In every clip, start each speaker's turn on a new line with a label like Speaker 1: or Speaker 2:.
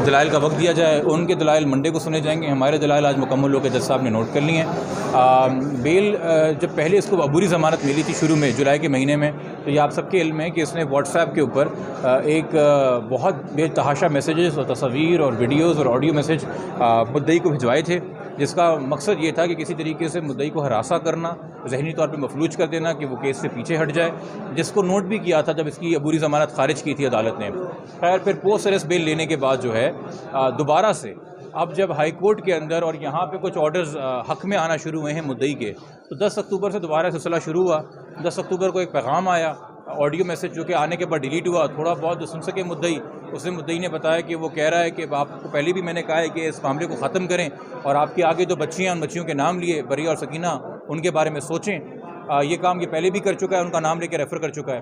Speaker 1: دلائل کا وقت دیا جائے. ان کے دلائل منڈے کو سنے جائیں گے. ہمارے دلائل آج مکمل ہو کے جج صاحب نے نوٹ کر لیے ہیں. بیل جب پہلے اس کو عبوری ضمانت ملی تھی شروع میں جولائی کے مہینے میں, تو یہ آپ سب کے علم ہے کہ اس نے واٹس ایپ کے اوپر ایک بہت بے تحاشا میسیجز اور تصاویر اور ویڈیوز اور آڈیو میسیج مدعی کو بھجوائے تھے, جس کا مقصد یہ تھا کہ کسی طریقے سے مدعی کو ہراساں کرنا, ذہنی طور پہ مفلوج کر دینا کہ وہ کیس سے پیچھے ہٹ جائے, جس کو نوٹ بھی کیا تھا جب اس کی عبوری ضمانت خارج کی تھی عدالت نے. خیر پھر پوسٹ اریسٹ بیل لینے کے بعد جو ہے دوبارہ سے اب جب ہائی کورٹ کے اندر اور یہاں پہ کچھ آرڈرز حق میں آنا شروع ہوئے ہیں مدعی کے, تو 10 اکتوبر سے دوبارہ سلسلہ شروع ہوا. 10 اکتوبر کو ایک پیغام آیا, آڈیو میسیج, جو کہ آنے کے بعد ڈیلیٹ ہوا. تھوڑا بہت جو سن سکے مدعی, اس نے مدعی نے بتایا کہ وہ کہہ رہا ہے کہ آپ کو پہلے بھی میں نے کہا ہے کہ اس معاملے کو ختم کریں, اور آپ کے آگے جو بچیاں, ان بچیوں کے نام لیے, بریہ اور سکینہ, ان کے بارے میں سوچیں. یہ کام یہ پہلے بھی کر چکا ہے, ان کا نام لے کے ریفر کر چکا ہے.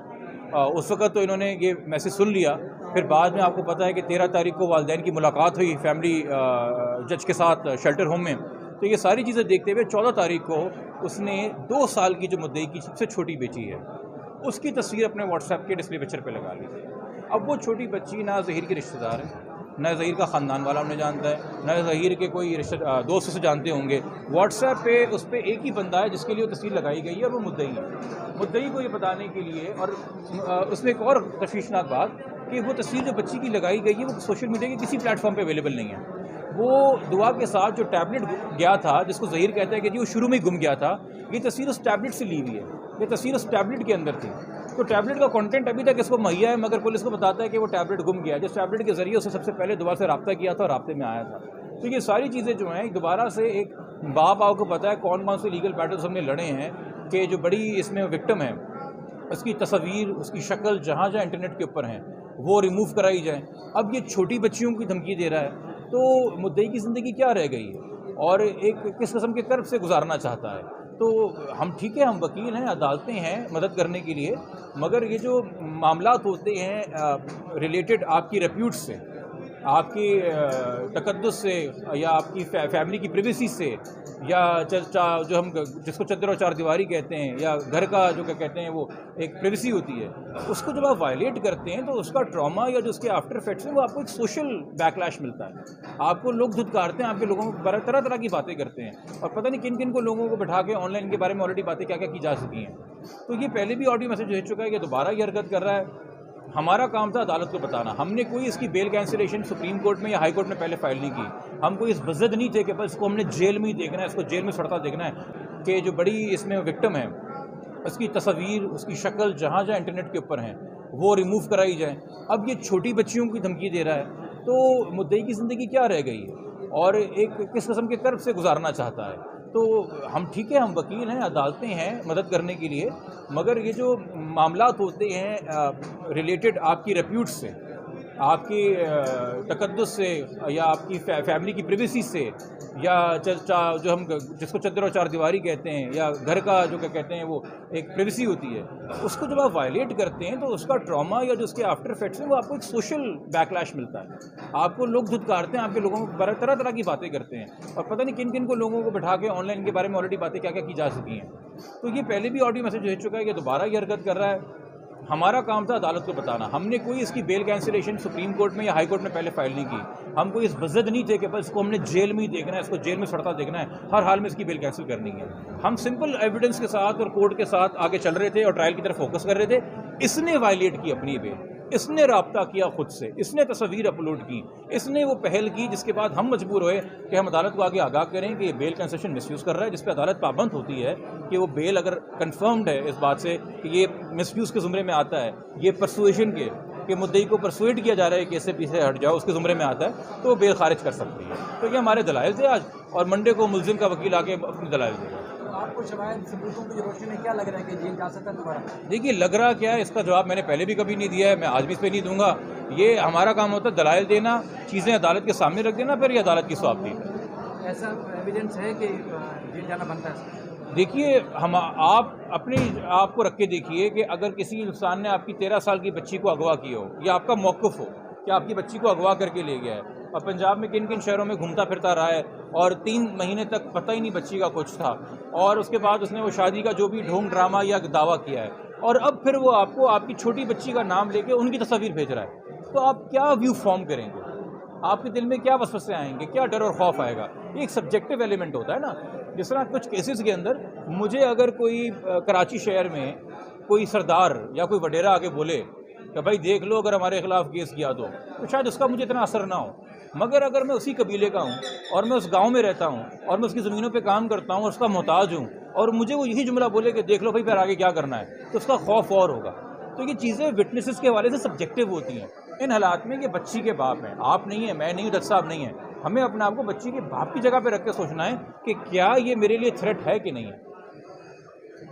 Speaker 1: اس وقت تو انہوں نے یہ میسیج سن لیا. پھر بعد میں آپ کو پتہ ہے کہ 13 تاریخ کو والدین کی ملاقات ہوئی فیملی جج کے ساتھ شیلٹر ہوم میں. تو یہ ساری چیزیں دیکھتے ہوئے 14 تاریخ کو اس نے 2 سال کی جو مدعی کی سب سے چھوٹی بیٹی ہے, اس کی تصویر اپنے واٹس ایپ کے ڈسپلے پکچر پہ لگا لی. اب وہ چھوٹی بچی نہ ظہیر کے رشتہ دار ہے, نہ ظہیر کا خاندان والا انہیں جانتا ہے, نہ ظہیر کے کوئی دوست سے جانتے ہوں گے. واٹس ایپ پہ اس پہ ایک ہی بندہ ہے جس کے لیے وہ تصویر لگائی گئی ہے, اور وہ مدعی ہے. مدعی کو یہ بتانے کے لیے, اور اس میں ایک اور تشویشناک بات کہ وہ تصویر جو بچی کی لگائی گئی ہے وہ سوشل میڈیا کے کسی پلیٹ فارم پہ اویلیبل نہیں ہے. وہ دعا کے ساتھ جو ٹیبلٹ گیا تھا, جس کو ظہیر کہتا ہے کہ جی وہ شروع میں ہی گم گیا تھا, یہ تصویر اس ٹیبلٹ سے لی ہوئی ہے. یہ تصویر اس ٹیبلٹ کے اندر تھی. تو ٹیبلٹ کا کنٹینٹ ابھی تک اس کو مہیا ہے, مگر پولیس کو بتاتا ہے کہ وہ ٹیبلٹ گم گیا, جس ٹیبلٹ کے ذریعے اسے سب سے پہلے دعا سے رابطہ کیا تھا اور رابطے میں آیا تھا. تو یہ ساری چیزیں جو ہیں دوبارہ سے ایک باپ آپ کو پتہ ہے کون کون سے لیگل بیٹلز ہم نے لڑے ہیں کہ جو بڑی اس میں وکٹم ہے, اس کی تصاویر, اس کی شکل جہاں جہاں انٹرنیٹ کے اوپر ہیں وہ ریموو کرائی جائیں. اب یہ چھوٹی بچیوں کی دھمکی دے رہا ہے, تو مدعی کی زندگی کیا رہ گئی ہے, اور ایک کس قسم کے کرب سے گزارنا چاہتا ہے. تو ہم ٹھیک ہے, ہم وکیل ہیں, عدالتیں ہیں مدد کرنے کے لیے, مگر یہ جو معاملات ہوتے ہیں ریلیٹڈ آپ کی ریپیوٹ سے, آپ کی تقدس سے, یا آپ کی فیملی کی پریویسی سے, یا جو ہم جس کو چادر اور چار دیواری کہتے ہیں, یا گھر کا جو کہتے ہیں وہ ایک پریویسی ہوتی ہے, اس کو جب آپ وائلیٹ کرتے ہیں تو اس کا ٹراما یا جو اس کے آفٹر افیکٹس ہیں وہ آپ کو ایک سوشل بیکلیش ملتا ہے. آپ کو لوگ دھتکارتے ہیں, آپ کے لوگوں کو طرح طرح کی باتیں کرتے ہیں, اور پتہ نہیں کن کن کو لوگوں کو بٹھا کے آن لائن کے بارے میں آلریڈی باتیں کیا کی جا چکی ہیں. تو یہ پہلے بھی آڈیو میسیج بھیج چکا ہے, یہ دوبارہ یہ حرکت کر رہا ہے. ہمارا کام تھا عدالت کو بتانا. ہم نے کوئی اس کی بیل کینسلیشن سپریم کورٹ میں یا ہائی کورٹ میں پہلے فائل نہیں کی. ہم کوئی اس بزد نہیں تھے کہ بس اس کو ہم نے جیل میں ہی دیکھنا ہے, اس کو جیل میں سڑتا دیکھنا ہے, کہ جو بڑی اس میں وکٹم ہے, اس کی تصاویر, اس کی شکل جہاں جہاں انٹرنیٹ کے اوپر ہیں وہ ریموو کرائی جائیں. اب یہ چھوٹی بچیوں کی دھمکی دے رہا ہے, تو مدعی کی زندگی کیا رہ گئی ہے, اور ایک کس قسم کے کرب سے گزارنا چاہتا ہے. تو ہم ٹھیک ہے, ہم وکیل ہیں, عدالتیں ہیں مدد کرنے کے لیے, مگر یہ جو معاملات ہوتے ہیں ریلیٹڈ آپ کی ریپیوٹ سے, آپ کی تقدس سے, یا آپ کی فیملی کی پریویسی سے, یا جو ہم جس کو چادر اور چار دیواری کہتے ہیں, یا گھر کا جو کہتے ہیں وہ ایک پریویسی ہوتی ہے, اس کو جب آپ وائلیٹ کرتے ہیں تو اس کا ٹراما یا جو اس کے آفٹر افیکٹس ہیں وہ آپ کو ایک سوشل بیکلیش ملتا ہے. آپ کو لوگ دھتکارتے ہیں, آپ کے لوگوں کو طرح طرح کی باتیں کرتے ہیں, اور پتہ نہیں کن کن کو لوگوں کو بٹھا کے آن لائن کے بارے میں آلریڈی باتیں کیا کی جا چکی ہیں. تو یہ پہلے بھی آڈیو میسیج بھیج چکا ہے, یہ دوبارہ یہ حرکت کر رہا ہے. ہمارا کام تھا عدالت کو بتانا. ہم نے کوئی اس کی بیل کینسلیشن سپریم کورٹ میں یا ہائی کورٹ میں پہلے فائل نہیں کی. ہم کوئی اس بزد نہیں تھے کہ بس اس کو ہم نے جیل میں ہی دیکھنا ہے, اس کو جیل میں سڑتا دیکھنا ہے, ہر حال میں اس کی بیل کینسل کرنی ہے. ہم سمپل ایویڈنس کے ساتھ اور کورٹ کے ساتھ آگے چل رہے تھے اور ٹرائل کی طرف فوکس کر رہے تھے. اس نے وائلیٹ کی اپنی بیل, اس نے رابطہ کیا خود سے, اس نے تصاویر اپلوڈ کی, اس نے وہ پہل کی, جس کے بعد ہم مجبور ہوئے کہ ہم عدالت کو آگے آگاہ کریں کہ یہ بیل کنسیشن مس یوز کر رہا ہے, جس پہ عدالت پابند ہوتی ہے کہ وہ بیل اگر کنفرمڈ ہے اس بات سے کہ یہ مس یوز کے زمرے میں آتا ہے, یہ پرسویشن کے کہ مدعی کو پرسویٹ کیا جا رہا ہے کہ اس سے پیچھے ہٹ جاؤ, اس کے زمرے میں آتا ہے, تو وہ بیل خارج کر سکتی ہے. تو یہ ہمارے دلائل تھے آج, اور منڈے کو ملزم کا وکیل آ کے اپنے دلائل دے گا.
Speaker 2: آپ کو شواہد ثبوتوں کی روشنی میں کیا لگ رہا ہے کہ جیل جا سکتا ہے دوبارہ؟
Speaker 1: دیکھیے لگ رہا کیا ہے, اس کا جواب میں نے پہلے بھی کبھی نہیں دیا ہے, میں آج بھی اس پہ نہیں دوں گا. یہ ہمارا کام ہوتا ہے دلائل دینا, چیزیں عدالت کے سامنے رکھ دینا, پھر یہ عدالت کی سوابدید ہے.
Speaker 2: ایسا ایویڈنس ہے کہ جیل جانا بنتا ہے؟
Speaker 1: دیکھیے آپ اپنی آپ کو رکھ کے دیکھیے کہ اگر کسی انسان نے آپ کی 13 سال کی بچی کو اغوا کیا ہو, یا آپ کا موقف ہو کہ آپ کی بچی کو اغوا کر کے لے گیا ہے, اور پنجاب میں کن کن شہروں میں گھومتا پھرتا رہا ہے, اور 3 مہینے تک پتہ ہی نہیں بچی کا کچھ تھا, اور اس کے بعد اس نے وہ شادی کا جو بھی ڈھونگ ڈرامہ یا دعویٰ کیا ہے, اور اب پھر وہ آپ کو آپ کی چھوٹی بچی کا نام لے کے ان کی تصاویر بھیج رہا ہے, تو آپ کیا ویو فارم کریں گے؟ آپ کے دل میں کیا وسوسے آئیں گے, کیا ڈر اور خوف آئے گا. یہ ایک سبجیکٹو ایلیمنٹ ہوتا ہے نا. جس طرح کچھ کیسز کے اندر مجھے اگر کوئی کراچی شہر میں کوئی سردار یا کوئی وڈیرا آگے بولے کہ بھائی دیکھ لو اگر ہمارے خلاف کیس کیا تو شاید اس کا مجھے اتنا اثر نہ ہو. مگر اگر میں اسی قبیلے کا ہوں اور میں اس گاؤں میں رہتا ہوں اور میں اس کی زمینوں پہ کام کرتا ہوں اور اس کا محتاج ہوں اور مجھے وہ یہی جملہ بولے کہ دیکھ لو بھائی پھر آگے کیا کرنا ہے, تو اس کا خوف اور ہوگا. تو یہ چیزیں وٹنسز کے حوالے سے سبجیکٹو ہوتی ہیں. ان حالات میں یہ بچی کے باپ ہیں, آپ نہیں ہیں, میں نہیں ہوں, جج صاحب نہیں ہیں. ہمیں اپنے آپ کو بچی کے باپ کی جگہ پہ رکھ کے سوچنا ہے کہ کیا یہ میرے لیے تھریٹ ہے کہ نہیں ہے.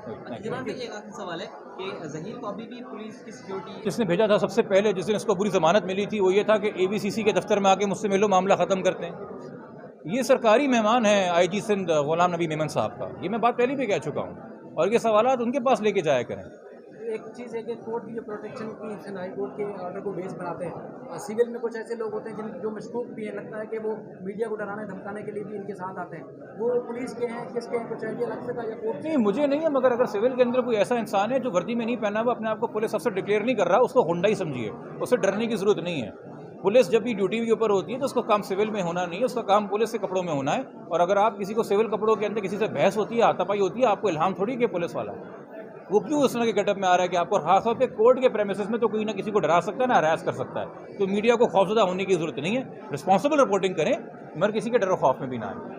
Speaker 2: ایک آخری سوال ہے کہ ظہیر کو ابھی بھی پولیس کی سیکورٹی
Speaker 1: جس نے بھیجا تھا سب سے پہلے, جس دن اس کو بری ضمانت ملی تھی, وہ یہ تھا کہ ABCC کے دفتر میں آ کے مجھ سے ملو, معاملہ ختم کرتے ہیں. یہ سرکاری مہمان ہیں IG سندھ غلام نبی میمن صاحب کا. یہ میں بات پہلے بھی کہہ چکا ہوں, اور یہ سوالات ان کے پاس لے کے جایا کریں.
Speaker 2: ایک چیز ہے کہ کورٹ کی جو پروٹیکشن کی ہائی کورٹ کے آرڈر کو بیس بناتے ہیں, سول میں کچھ ایسے لوگ ہوتے ہیں جو مشکوک بھی ہیں, لگتا ہے کہ وہ میڈیا کو ڈرانے دھمکانے کے لیے بھی ان کے ساتھ آتے ہیں. وہ پولیس کے ہیں, کس کے ہیں, کچھ آئیڈیا لگ سکتا ہے یا کورٹ؟
Speaker 1: نہیں, مجھے نہیں ہے. مگر اگر سول کے اندر کوئی ایسا انسان ہے جو وردی میں نہیں پہنا ہوا, اپنے آپ کو پولیس افسر ڈکلیئر نہیں کر رہا, اس کو غنڈا ہی سمجھیے, اسے ڈرنے کی ضرورت نہیں ہے. پولیس جب بھی ڈیوٹی کے اوپر ہوتی ہے تو اس کا کام سول میں ہونا نہیں ہے, اس کا کام پولیس کے کپڑوں میں ہونا ہے. اور اگر آپ کسی کو سول کپڑوں کے اندر کسی سے بحث ہوتی ہے, ہاتھا پائی ہوتی ہے, آپ کو الہام تھوڑی کہ پولیس والا وہ کیوں اس طرح کے گیٹ اپ میں آ رہا ہے کہ آپ کو, خاص طور پہ کورٹ کے پریمیسز میں تو کوئی نہ کسی کو ڈرا سکتا ہے, نہ ہراس کر سکتا ہے. تو میڈیا کو خوفزدہ ہونے کی ضرورت نہیں ہے, رسپانسبل رپورٹنگ کریں مگر کسی کے ڈر و خوف میں بھی نہ آئیں.